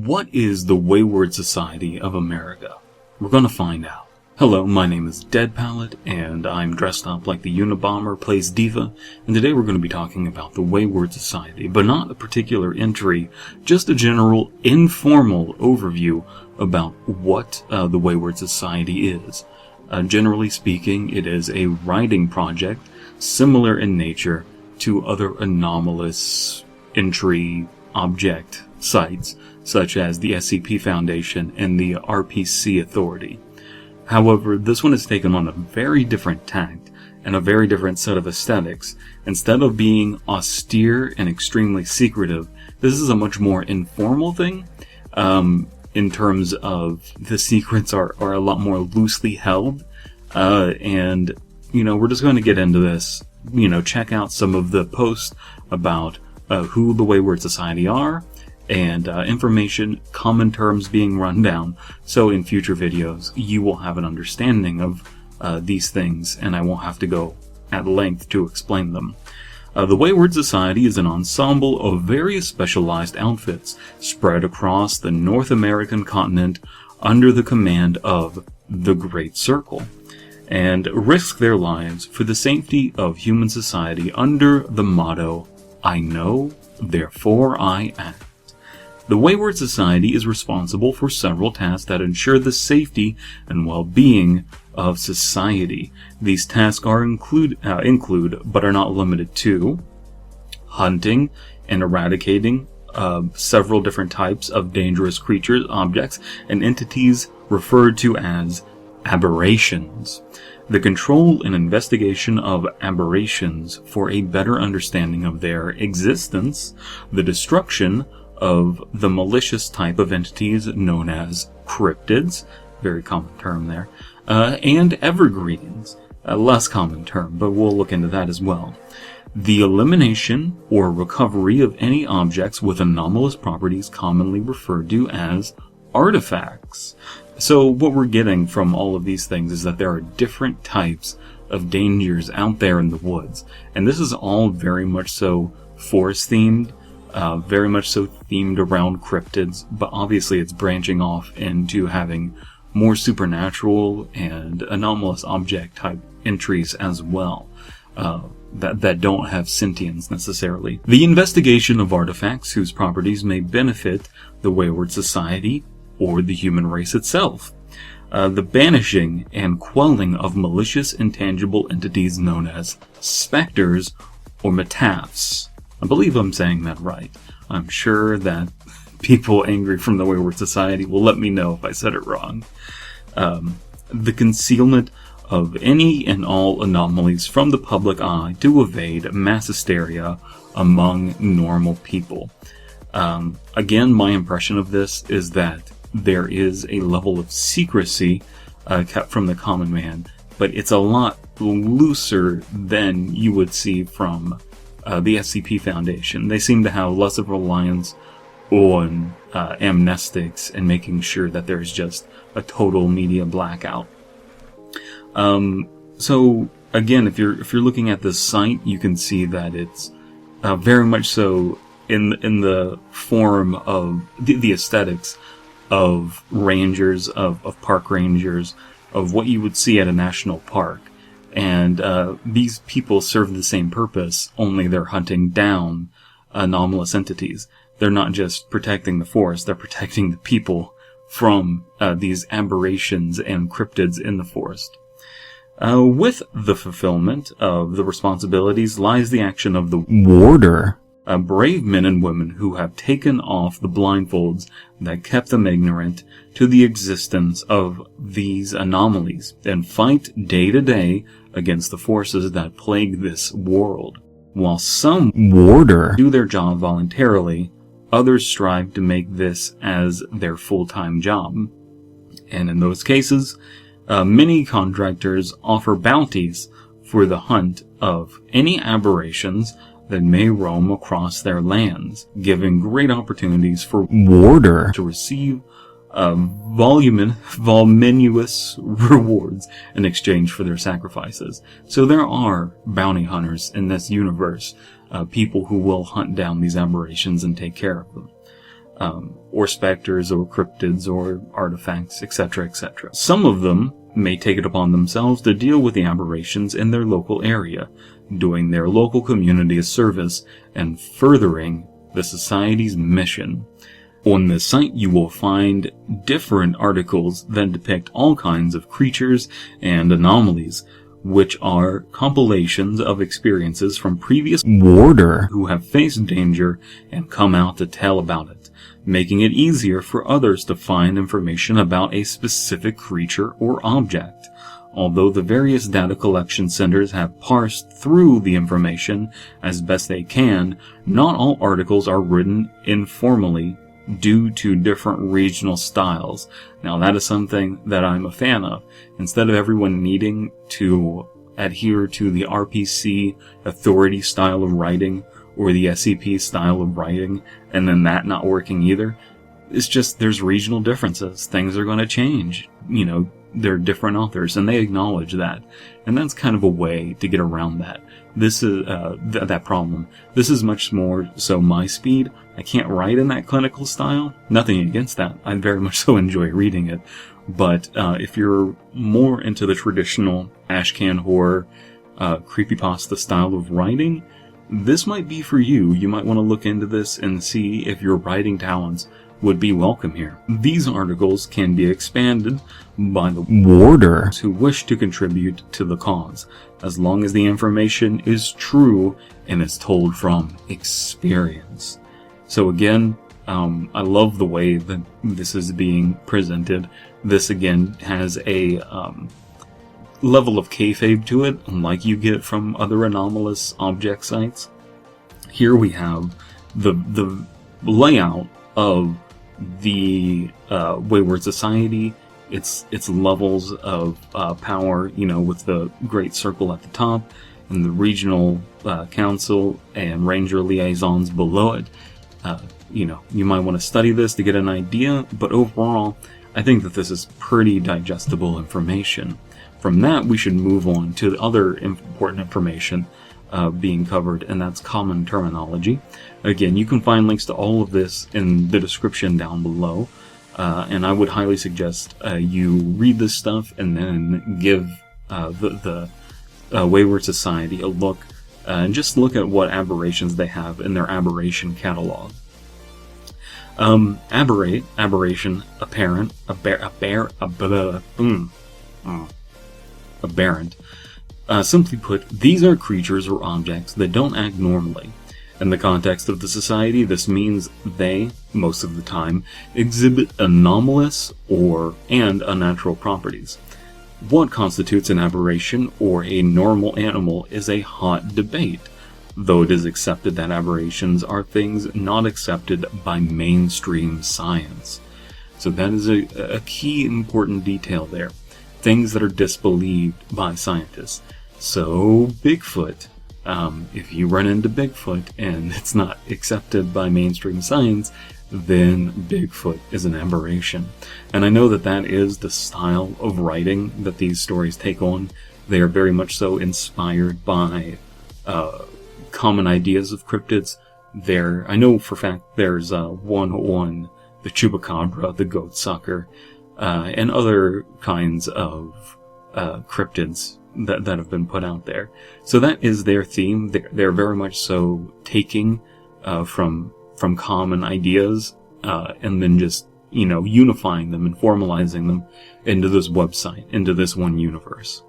What is the Wayward Society of America? We're gonna find out. Hello, my name is Dead Palette, and I'm dressed up like the Unabomber plays Diva, and today we're going to be talking about the Wayward Society, but not a particular entry, just a general, informal overview about what the Wayward Society is. Generally speaking, it is a writing project similar in nature to other anomalous entry object sites, such as the SCP Foundation and the RPC Authority. However, this one has taken on a very different tact and a very different set of aesthetics. Instead of being austere and extremely secretive, this is a much more informal thing, in terms of the secrets are a lot more loosely held, and, we're just going to get into this, check out some of the posts about who the Wayward Society are, and information, common terms being run down, so in future videos you will have an understanding of these things, and I won't have to go at length to explain them. The Wayward Society is an ensemble of various specialized outfits spread across the North American continent under the command of the Great Circle, and risk their lives for the safety of human society under the motto, I know, therefore I act. The Wayward Society is responsible for several tasks that ensure the safety and well-being of society. These tasks include, but are not limited to, hunting and eradicating several different types of dangerous creatures, objects, and entities referred to as Aberrations. The control and investigation of aberrations for a better understanding of their existence, the destruction of the malicious type of entities known as cryptids, very common term there, and evergreens, a less common term, but we'll look into that as well. The elimination or recovery of any objects with anomalous properties commonly referred to as artifacts. So what we're getting from all of these things is that there are different types of dangers out there in the woods, and this is all very much so forest themed, very much so themed around cryptids, but obviously it's branching off into having more supernatural and anomalous object type entries as well, that don't have sentience necessarily. The investigation of artifacts whose properties may benefit the Wayward Society or the human race itself. The banishing and quelling of malicious intangible entities known as specters or metaphs. I believe I'm saying that right. I'm sure that people angry from the Wayward Society will let me know if I said it wrong. The concealment of any and all anomalies from the public eye to evade mass hysteria among normal people. Again, my impression of this is that there is a level of secrecy kept from the common man, but it's a lot looser than you would see from the SCP Foundation. They seem to have less of a reliance on amnestics and making sure that there's just a total media blackout. So again, if you're looking at this site, you can see that it's very much so in the form of the aesthetics of rangers, of park rangers, of what you would see at a national park. And these people serve the same purpose, only they're hunting down anomalous entities. They're not just protecting the forest, they're protecting the people from these aberrations and cryptids in the forest. With the fulfillment of the responsibilities lies the action of the warder, brave men and women who have taken off the blindfolds that kept them ignorant to the existence of these anomalies and fight day to day against the forces that plague this world. While some warder do their job voluntarily, others strive to make this as their full-time job. And in those cases, many contractors offer bounties for the hunt of any aberrations that may roam across their lands, giving great opportunities for warder to receive voluminous rewards in exchange for their sacrifices. So there are bounty hunters in this universe, people who will hunt down these aberrations and take care of them. or specters, or cryptids, or artifacts, etc., etc. Some of them may take it upon themselves to deal with the aberrations in their local area, doing their local community a service and furthering the Society's mission. On the site you will find different articles that depict all kinds of creatures and anomalies, which are compilations of experiences from previous warder who have faced danger and come out to tell about it, making it easier for others to find information about a specific creature or object. Although the various data collection centers have parsed through the information as best they can, not all articles are written informally due to different regional styles. Now that is something that I'm a fan of. Instead of everyone needing to adhere to the RPC authority style of writing or the SCP style of writing, and then that not working either, it's just there's regional differences. Things are going to change. You know, they're different authors, and they acknowledge that. And that's kind of a way to get around that. This is that problem. This is much more so my speed. I can't write in that clinical style. Nothing against that. I very much so enjoy reading it. But if you're more into the traditional ashcan horror, creepypasta style of writing, this might be for you. You might want to look into this and see if your writing talents would be welcome here. These articles can be expanded by the warders who wish to contribute to the cause, as long as the information is true and is told from experience. So again, I love the way that this is being presented. This again has a level of kayfabe to it, like you get from other anomalous object sites. Here we have the layout of the Wayward Society, its levels of power, you know, with the Great Circle at the top, and the regional council and ranger liaisons below it. You know, you might want to study this to get an idea, but overall, I think that this is pretty digestible information. From that, we should move on to the other important information being covered, and that's common terminology. Again, you can find links to all of this in the description down below, and I would highly suggest you read this stuff and then give the Wayward Society a look, and just look at what aberrations they have in their aberration catalog. Aberration, apparent, aberrant. Simply put, these are creatures or objects that don't act normally. In the context of the Society, this means they, most of the time, exhibit anomalous and unnatural properties. What constitutes an aberration or a normal animal is a hot debate, though it is accepted that aberrations are things not accepted by mainstream science. So that is a key important detail there. Things that are disbelieved by scientists. So, Bigfoot. If you run into Bigfoot and it's not accepted by mainstream science, then Bigfoot is an aberration. And I know that that is the style of writing that these stories take on. They are very much so inspired by common ideas of cryptids. I know for a fact there's one on the Chupacabra, the goat sucker, and other kinds of cryptids that have been put out there. So that is their theme. They're very much so taking from common ideas and then just, you know, unifying them and formalizing them into this website, into this one universe.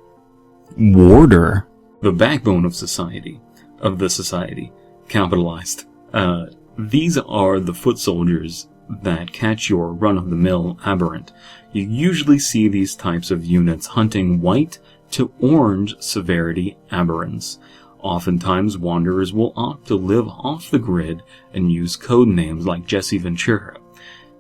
Warder, the backbone of the society, capitalized. These are the foot soldiers that catch your run-of-the-mill aberrant. You usually see these types of units hunting white to orange severity aberrants. Oftentimes, wanderers will opt to live off the grid and use code names like Jesse Ventura,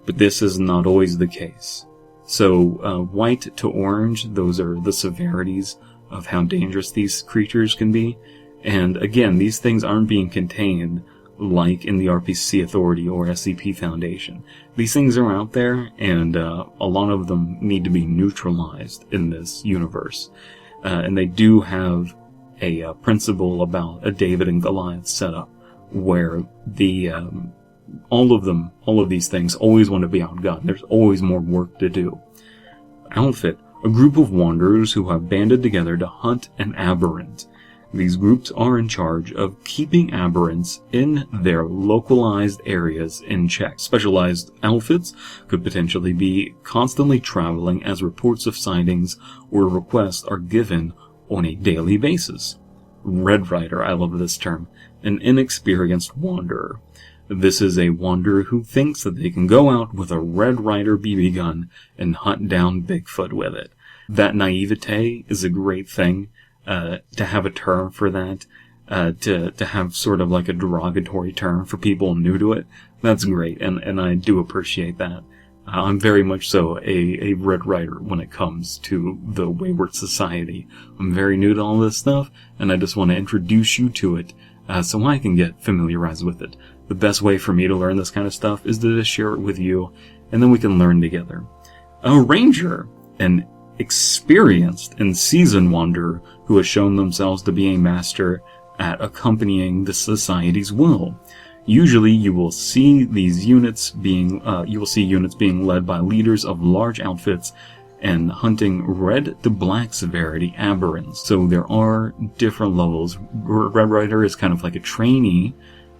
but this is not always the case. So, white to orange, those are the severities of how dangerous these creatures can be. And again, these things aren't being contained like in the RPC Authority or SCP Foundation. These things are out there, and a lot of them need to be neutralized in this universe. And they do have a principle about a David and Goliath setup, where the all of these things always want to be outgunned. There's always more work to do. Outfit. A group of wanderers who have banded together to hunt an aberrant. These groups are in charge of keeping aberrants in their localized areas in check. Specialized outfits could potentially be constantly traveling as reports of sightings or requests are given on a daily basis. Red Rider, I love this term. An inexperienced wanderer. This is a wanderer who thinks that they can go out with a Red Rider BB gun and hunt down Bigfoot with it. That naivete is a great thing, to have a term for that, to have sort of like a derogatory term for people new to it. That's great, and I do appreciate that. I'm very much so a Red Rider when it comes to the Wayward Society. I'm very new to all this stuff, and I just want to introduce you to it, so I can get familiarized with it. The best way for me to learn this kind of stuff is to just share it with you, and then we can learn together. A ranger, an experienced and seasoned wanderer who has shown themselves to be a master at accompanying the society's will. Usually, you will see these units being led by leaders of large outfits and hunting red to black severity aberrants. So there are different levels. Red Rider is kind of like a trainee,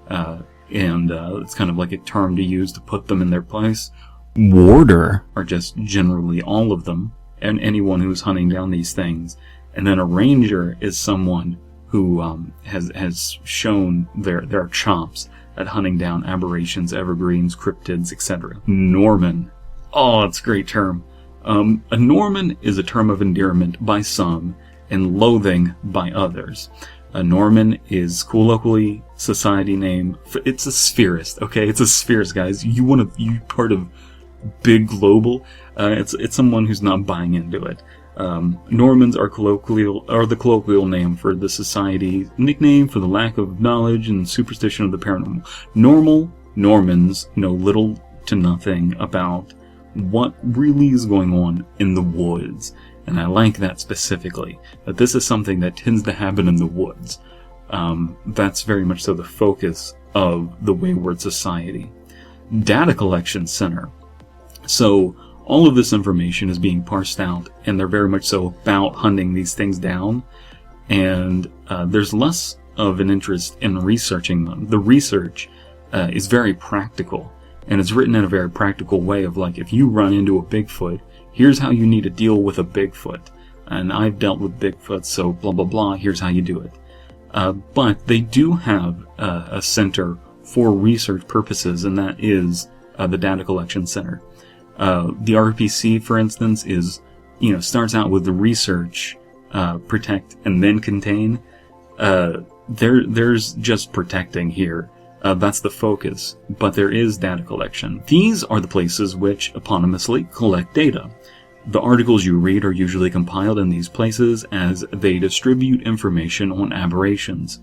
and it's kind of like a term to use to put them in their place. Warder are just generally all of them, and anyone who's hunting down these things. And then a ranger is someone who has shown their chops at hunting down aberrations, evergreens, cryptids, etc. Norman. Oh, that's a great term. A Norman is a term of endearment by some and loathing by others. A Norman is colloquially society name. It's a spherist, okay? It's a spherist, guys. You part of big global. It's someone who's not buying into it. Normans are the colloquial name for the society, nickname for the lack of knowledge and superstition of the paranormal. Normans know little to nothing about what really is going on in the woods. And I like that specifically, that this is something that tends to happen in the woods. That's very much so the focus of the Wayward Society. Data Collection Center. So, all of this information is being parsed out, and they're very much so about hunting these things down, and there's less of an interest in researching them. The research is very practical, and it's written in a very practical way of like, if you run into a Bigfoot, here's how you need to deal with a Bigfoot. And I've dealt with Bigfoot, so blah blah blah, here's how you do it. But they do have a center for research purposes, and that is the Data Collection Center. The RPC, for instance, starts out with the research, protect, and then contain. There's just protecting here. That's the focus, but there is data collection. These are the places which eponymously collect data. The articles you read are usually compiled in these places as they distribute information on aberrations.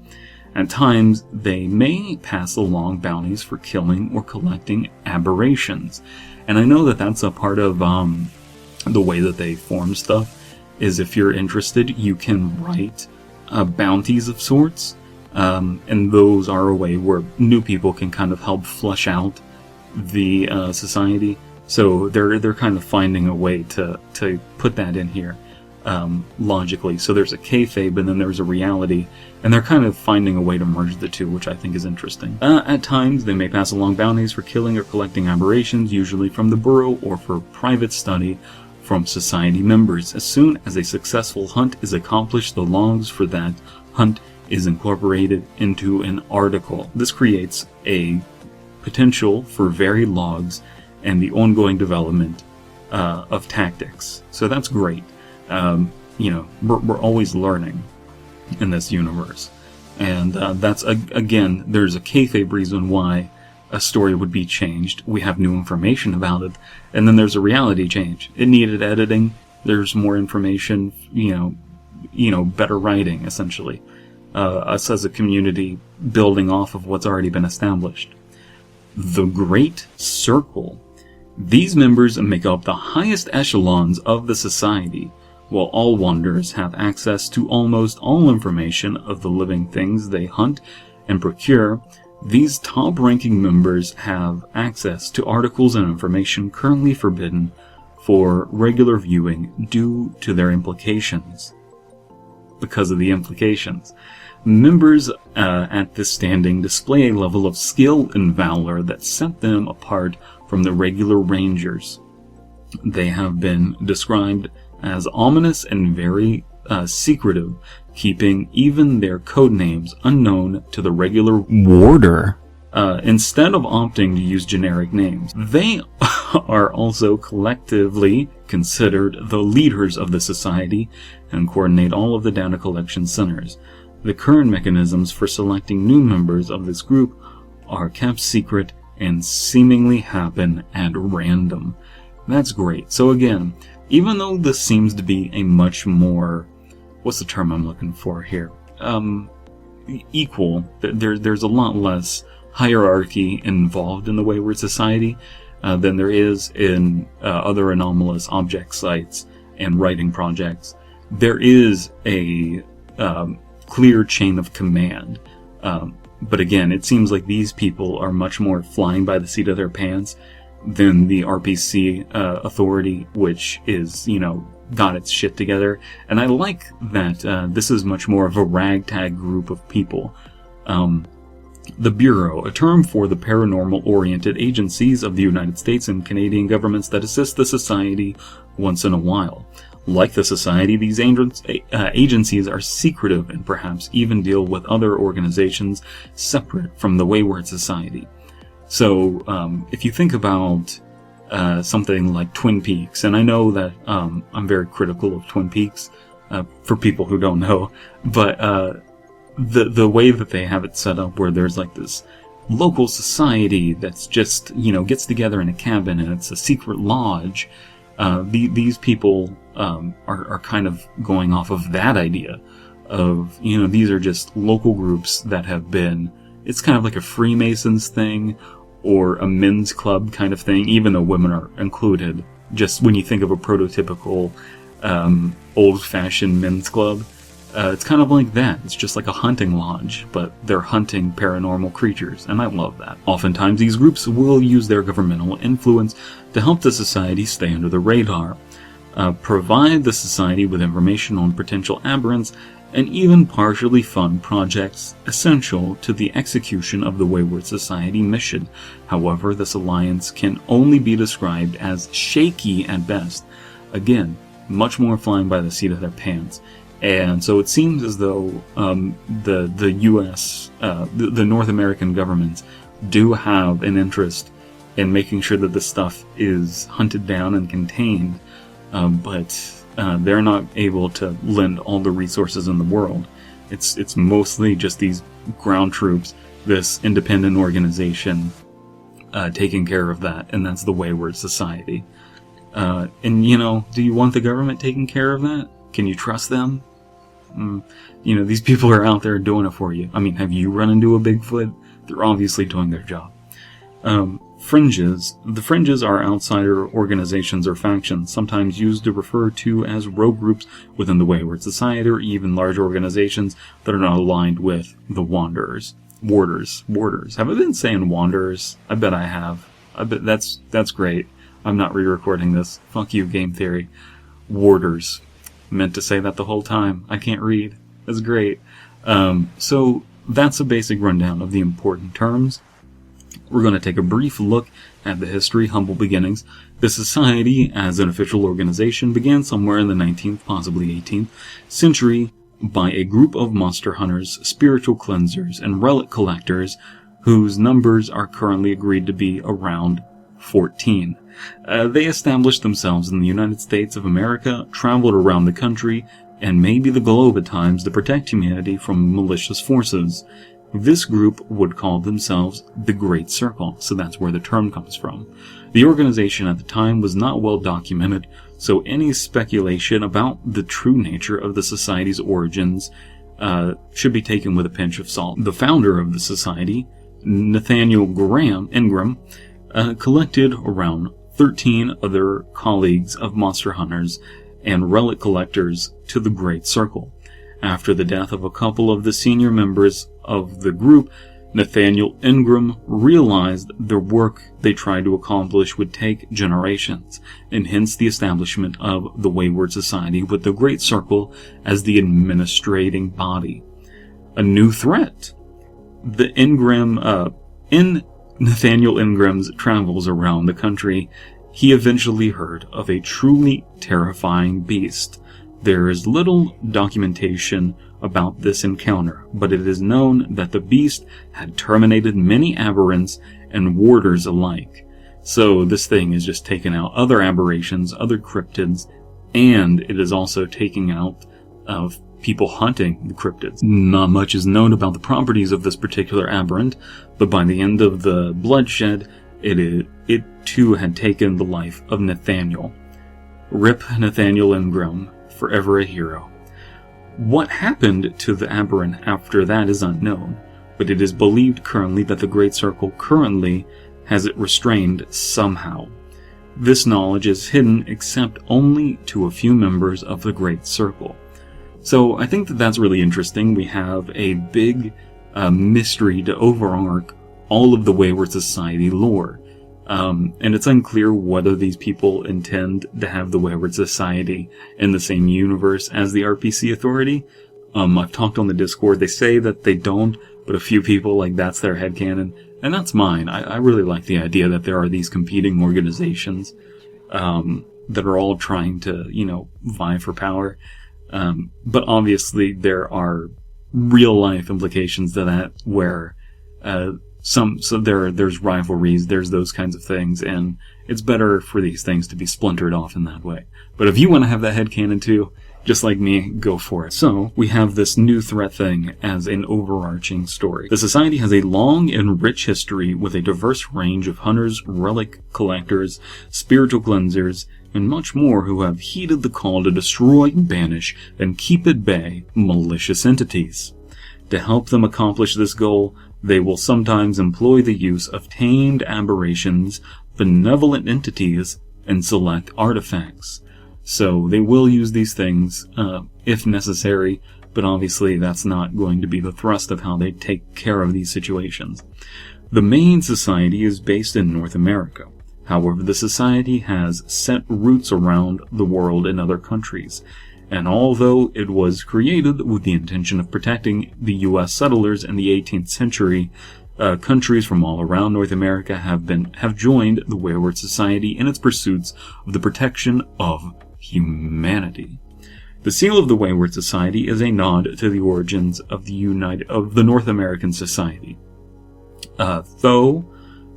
At times, they may pass along bounties for killing or collecting aberrations. And I know that that's a part of the way that they form stuff, is if you're interested, you can write bounties of sorts. And those are a way where new people can kind of help flesh out the society. So they're kind of finding a way to put that in here logically. So there's a kayfabe and then there's a reality, and they're kind of finding a way to merge the two, which I think is interesting. At times, they may pass along bounties for killing or collecting aberrations, usually from the Bureau or for private study from society members. As soon as a successful hunt is accomplished, the logs for that hunt is incorporated into an article. This creates a potential for varied logs and the ongoing development of tactics. So that's great. We're always learning in this universe. And that's, again, there's a kayfabe reason why a story would be changed. We have new information about it. And then there's a reality change. It needed editing. There's more information, better writing, essentially. Us as a community building off of what's already been established. The Great Circle. These members make up the highest echelons of the society, while all wanderers have access to almost all information of the living things they hunt and procure. These top-ranking members have access to articles and information currently forbidden for regular viewing due to their implications. Because of the implications. Members at this standing display a level of skill and valor that set them apart from the regular rangers. They have been described as ominous and very secretive, keeping even their code names unknown to the regular warder. Instead of opting to use generic names, they are also collectively considered the leaders of the society and coordinate all of the data collection centers. The current mechanisms for selecting new members of this group are kept secret and seemingly happen at random. That's great. So again, even though this seems to be a much more, what's the term I'm looking for here? Equal. There's a lot less hierarchy involved in the Wayward Society than there is in other anomalous object sites and writing projects. There is a clear chain of command. But again, it seems like these people are much more flying by the seat of their pants than the RPC authority, which is, got its shit together. And I like that this is much more of a ragtag group of people. The Bureau, a term for the paranormal-oriented agencies of the United States and Canadian governments that assist the Society once in a while. Like the Society, these agencies are secretive and perhaps even deal with other organizations separate from the Wayward Society. So, if you think about something like Twin Peaks, and I know that I'm very critical of Twin Peaks, for people who don't know, but the way that they have it set up, where there's like this local society that's just, gets together in a cabin and it's a secret lodge, these people are kind of going off of that idea of, these are just local groups that have been, it's kind of like a Freemasons thing or a men's club kind of thing, even though women are included. Just when you think of a prototypical old-fashioned men's club, it's kind of like that. It's just like a hunting lodge, but they're hunting paranormal creatures, and I love that. Oftentimes these groups will use their governmental influence to help the Society stay under the radar, provide the Society with information on potential aberrants, and even partially fund projects essential to the execution of the Wayward Society mission. However, this alliance can only be described as shaky at best. Again, much more flying by the seat of their pants. And so it seems as though the U.S., the North American governments do have an interest in making sure that this stuff is hunted down and contained, but they're not able to lend all the resources in the world. It's mostly just these ground troops, this independent organization taking care of that, and that's the Wayward Society. And do you want the government taking care of that? Can you trust them? These people are out there doing it for you. I mean, have you run into a Bigfoot? They're obviously doing their job. Fringes. The fringes are outsider organizations or factions, sometimes used to refer to as rogue groups within the Wayward Society, or even large organizations that are not aligned with the Warders. Have I been saying Wanderers? I bet I have. I bet that's great. I'm not re-recording this. Fuck you, Game Theory. Warders. Meant to say that the whole time. I can't read. That's great. So that's a basic rundown of the important terms. We're going to take a brief look at the history, humble beginnings. The Society, as an official organization, began somewhere in the 19th, possibly 18th century by a group of monster hunters, spiritual cleansers, and relic collectors whose numbers are currently agreed to be around 14. They established themselves in the United States of America, traveled around the country, and maybe the globe at times to protect humanity from malicious forces. This group would call themselves the Great Circle, so that's where the term comes from. The organization at the time was not well documented, so any speculation about the true nature of the Society's origins should be taken with a pinch of salt. The founder of the Society, Nathaniel Ingram, collected around 13 other colleagues of monster hunters and relic collectors to the Great Circle. After the death of a couple of the senior members of the group, Nathaniel Ingram realized the work they tried to accomplish would take generations, and hence the establishment of the Wayward Society with the Great Circle as the administrating body. A new threat. In Nathaniel Ingram's travels around the country, he eventually heard of a truly terrifying beast. There is little documentation about this encounter, but it is known that the beast had terminated many aberrants and warders alike. So this thing is just taking out other aberrations, other cryptids, and it is also taking out people hunting the cryptids. Not much is known about the properties of this particular aberrant, but by the end of the bloodshed, it too had taken the life of Nathaniel. Rip Nathaniel Ingram, forever a hero. What happened to the aberrant after that is unknown, but it is believed currently that the Great Circle currently has it restrained somehow. This knowledge is hidden except only to a few members of the Great Circle. So I think that that's really interesting. We have a big mystery to overarch all of the Wayward Society lore. And it's unclear whether these people intend to have the Wayward Society in the same universe as the RPC Authority. I've talked on the Discord, they say that they don't, but a few people, that's their headcanon, and that's mine. I really like the idea that there are these competing organizations that are all trying to, vie for power. But obviously there are real life implications to that where there's rivalries, there's those kinds of things, and it's better for these things to be splintered off in that way. But if you want to have that headcanon too, just like me, go for it. So, we have this new threat thing as an overarching story. The Society has a long and rich history with a diverse range of hunters, relic collectors, spiritual cleansers, and much more who have heeded the call to destroy, banish, and keep at bay malicious entities. To help them accomplish this goal, they will sometimes employ the use of tamed aberrations, benevolent entities, and select artifacts. So they will use these things if necessary, but obviously that's not going to be the thrust of how they take care of these situations. The main society is based in North America. However, the society has set roots around the world in other countries. And although it was created with the intention of protecting the U.S. settlers in the 18th century, countries from all around North America have joined the Wayward Society in its pursuits of the protection of humanity. The seal of the Wayward Society is a nod to the origins of the North American Society. Though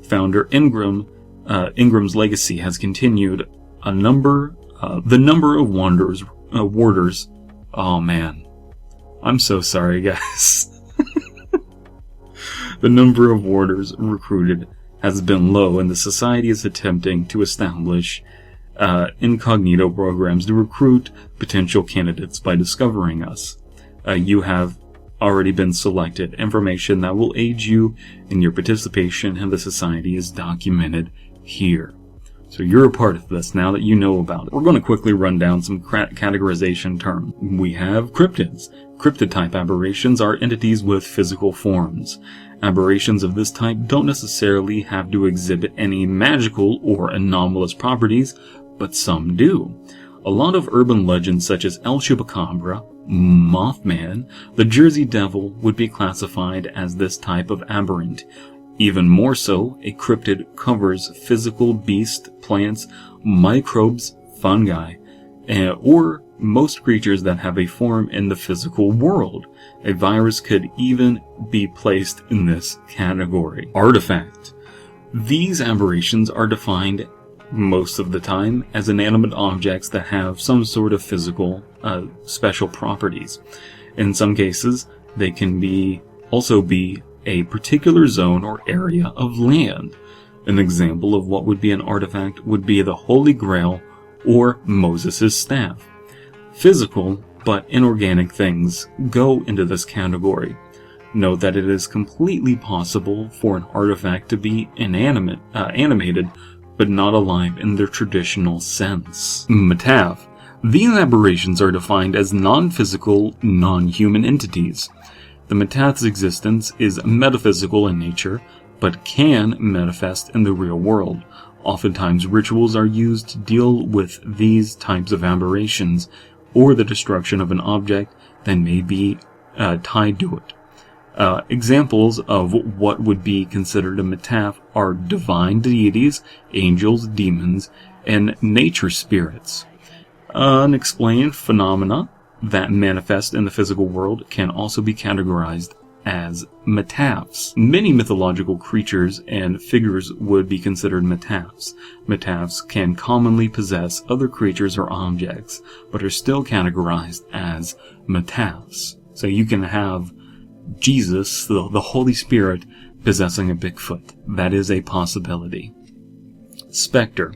founder Ingram's legacy has continued, the number of warders. Oh man, I'm so sorry, guys. The number of warders recruited has been low, and the Society is attempting to establish incognito programs to recruit potential candidates by discovering us. You have already been selected. Information that will aid you in your participation in the Society is documented here. So you're a part of this now that you know about it. We're going to quickly run down some categorization terms. We have cryptids. Cryptid-type aberrations are entities with physical forms. Aberrations of this type don't necessarily have to exhibit any magical or anomalous properties, but some do. A lot of urban legends such as El Chupacabra, Mothman, the Jersey Devil would be classified as this type of aberrant. Even more so, a cryptid covers physical beasts, plants, microbes, fungi, or most creatures that have a form in the physical world. A virus could even be placed in this category. Artifact. These aberrations are defined most of the time as inanimate objects that have some sort of physical, special properties. In some cases, they can also be a particular zone or area of land. An example of what would be an artifact would be the Holy Grail or Moses' staff. Physical but inorganic things go into this category. Note that it is completely possible for an artifact to be animated, but not alive in their traditional sense. These aberrations are defined as non-physical, non-human entities. The metaph's existence is metaphysical in nature, but can manifest in the real world. Oftentimes, rituals are used to deal with these types of aberrations, or the destruction of an object that may be tied to it. Examples of what would be considered a metaph are divine deities, angels, demons, and nature spirits. Unexplained phenomena that manifest in the physical world can also be categorized as metaphs. Many mythological creatures and figures would be considered metaphs. Metaphs can commonly possess other creatures or objects, but are still categorized as metaphs. So you can have Jesus, the Holy Spirit, possessing a Bigfoot. That is a possibility. Spectre.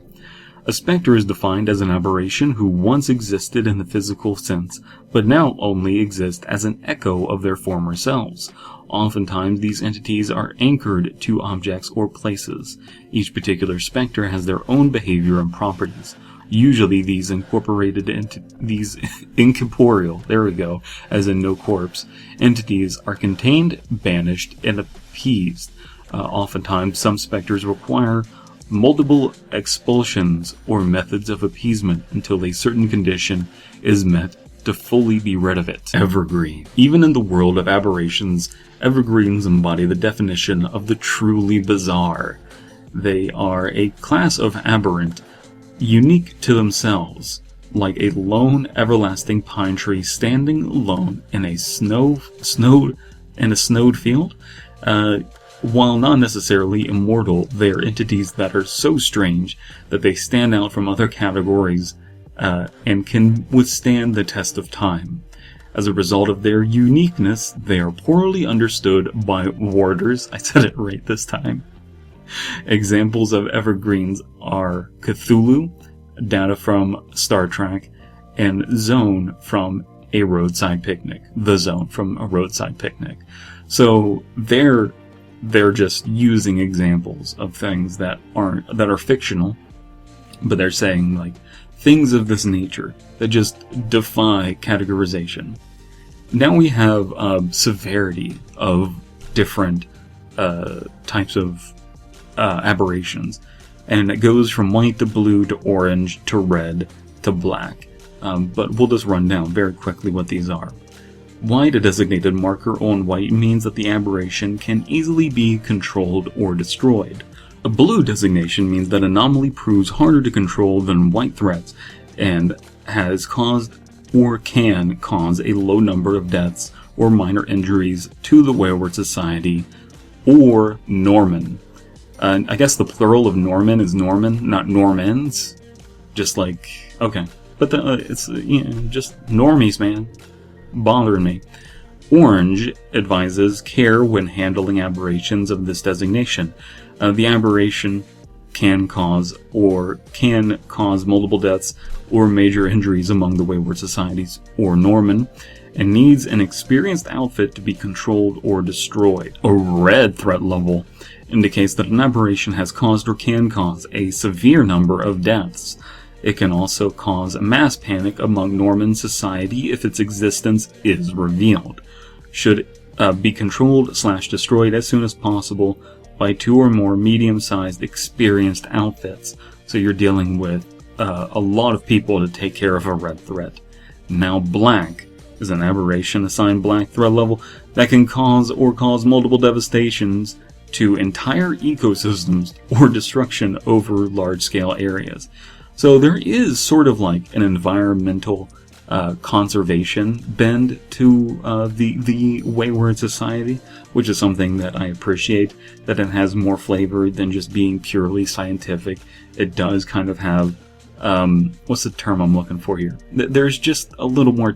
A spectre is defined as an aberration who once existed in the physical sense, but now only exist as an echo of their former selves. Oftentimes, these entities are anchored to objects or places. Each particular spectre has their own behavior and properties. Usually, these incorporated into these incorporeal, there we go, as in no corpse, entities are contained, banished, and appeased. Oftentimes, some specters require multiple expulsions or methods of appeasement until a certain condition is met to fully be rid of it. Evergreen. Even in the world of aberrations, evergreens embody the definition of the truly bizarre. They are a class of aberrant, unique to themselves, like a lone, everlasting pine tree standing alone in a snowed field. While not necessarily immortal, they are entities that are so strange that they stand out from other categories and can withstand the test of time. As a result of their uniqueness, they are poorly understood by warders. I said it right this time. Examples of evergreens are Cthulhu, Data from Star Trek, and Zone from A Roadside Picnic. The Zone from A Roadside Picnic. So they're just using examples of things that are fictional, but they're saying like things of this nature that just defy categorization. Now we have severity of different types of aberrations, and it goes from white to blue to orange to red to black. But we'll just run down very quickly what these are. White, a designated marker on white, means that the aberration can easily be controlled or destroyed. A blue designation means that anomaly proves harder to control than white threats and has caused or can cause a low number of deaths or minor injuries to the Wayward Society, or Norman. I guess the plural of Norman is Norman, not Normans. Just like, okay. But it's, just normies, man. Bothering me. Orange advises care when handling aberrations of this designation. The aberration can cause multiple deaths or major injuries among the Wayward Societies or Norman, and needs an experienced outfit to be controlled or destroyed. A red threat level indicates that an aberration has caused or can cause a severe number of deaths. It can also cause mass panic among Norman society if its existence is revealed. Should be controlled/destroyed as soon as possible by 2 or more medium-sized experienced outfits. So you're dealing with a lot of people to take care of a red threat. Now black is an aberration assigned black threat level that can cause multiple devastations to entire ecosystems or destruction over large-scale areas. So there is sort of like an environmental conservation bend to the Wayward Society, which is something that I appreciate, that it has more flavor than just being purely scientific. It does kind of have, what's the term I'm looking for here? There's just a little more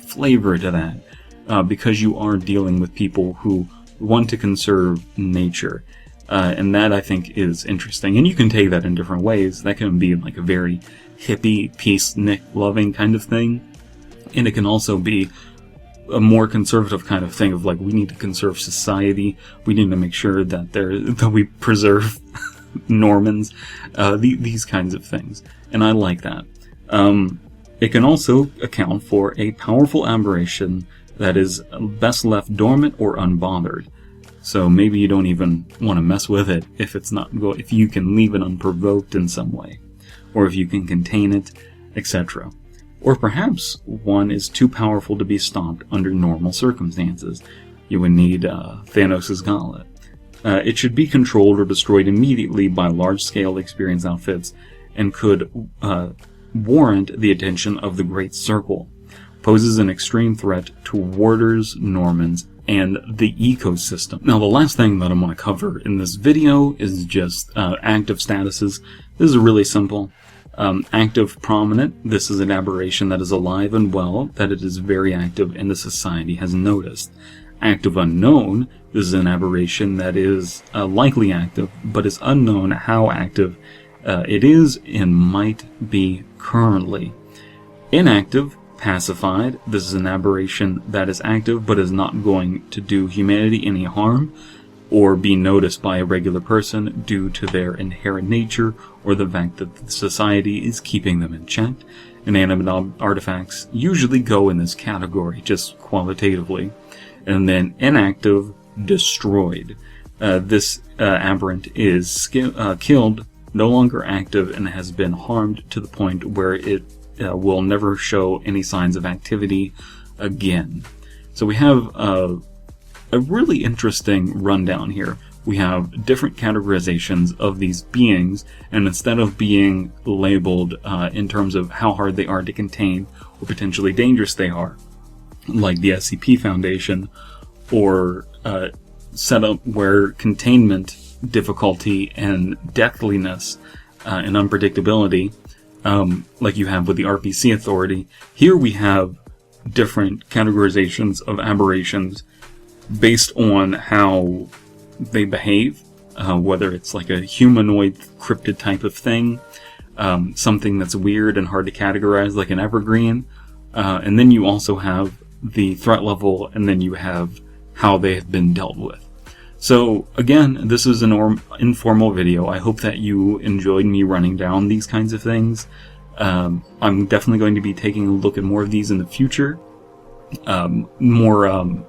flavor to that, because you are dealing with people who want to conserve nature. And that, I think, is interesting. And you can take that in different ways. That can be like a very hippie, peace-loving kind of thing. And it can also be a more conservative kind of thing of like, we need to conserve society. We need to make sure that we preserve Normans. These kinds of things. And I like that. It can also account for a powerful aberration that is best left dormant or unbothered. So maybe you don't even want to mess with it if you can leave it unprovoked in some way, or if you can contain it, etc. Or perhaps one is too powerful to be stopped under normal circumstances. You would need Thanos' gauntlet. It should be controlled or destroyed immediately by large-scale experienced outfits and could warrant the attention of the Great Circle. Poses an extreme threat to warders, Normans, and the ecosystem. Now, the last thing that I'm going to cover in this video is just active statuses. This is really simple. Active prominent, this is an aberration that is alive and well, that it is very active and the society has noticed. Active unknown, this is an aberration that is likely active, but is unknown how active it is and might be currently. Inactive, pacified, this is an aberration that is active but is not going to do humanity any harm or be noticed by a regular person due to their inherent nature or the fact that the society is keeping them in check. Inanimate artifacts usually go in this category, just qualitatively. And then inactive, destroyed. This aberrant is killed, no longer active, and has been harmed to the point where it will never show any signs of activity again. So we have a really interesting rundown here. We have different categorizations of these beings, and instead of being labeled in terms of how hard they are to contain or potentially dangerous they are, like the SCP Foundation, or set up where containment, difficulty, and deathliness and unpredictability, like you have with the RPC Authority, here we have different categorizations of aberrations based on how they behave, whether it's like a humanoid cryptid type of thing, something that's weird and hard to categorize like an Evergreen, and then you also have the threat level, and then you have how they have been dealt with. So again, this is an informal video. I hope that you enjoyed me running down these kinds of things. I'm definitely going to be taking a look at more of these in the future, more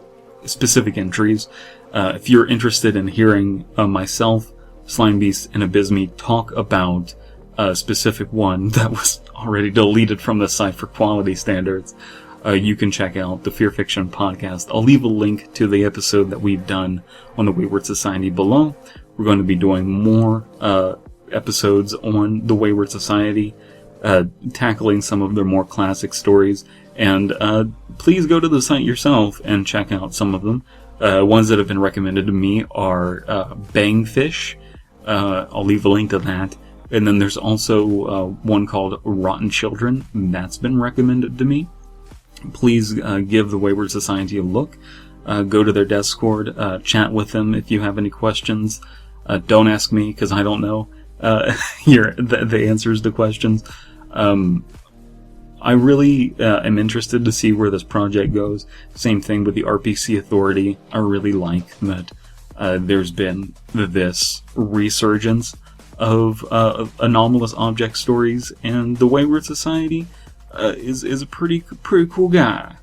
specific entries. If you're interested in hearing myself, Slime Beast, and Abysme talk about a specific one that was already deleted from the site for quality standards, you can check out the Fear Fiction podcast. I'll leave a link to the episode that we've done on the Wayward Society below. We're going to be doing more episodes on the Wayward Society, tackling some of their more classic stories. And please go to the site yourself and check out some of them. Ones that have been recommended to me are Bangfish. I'll leave a link to that. And then there's also one called Rotten Children. That's been recommended to me. Please give the Wayward Society a look. Go to their Discord, chat with them if you have any questions. Don't ask me, because I don't know the answers to questions. I really am interested to see where this project goes. Same thing with the RPC Authority. I really like that there's been this resurgence of anomalous object stories, and the Wayward Society is a pretty cool guy.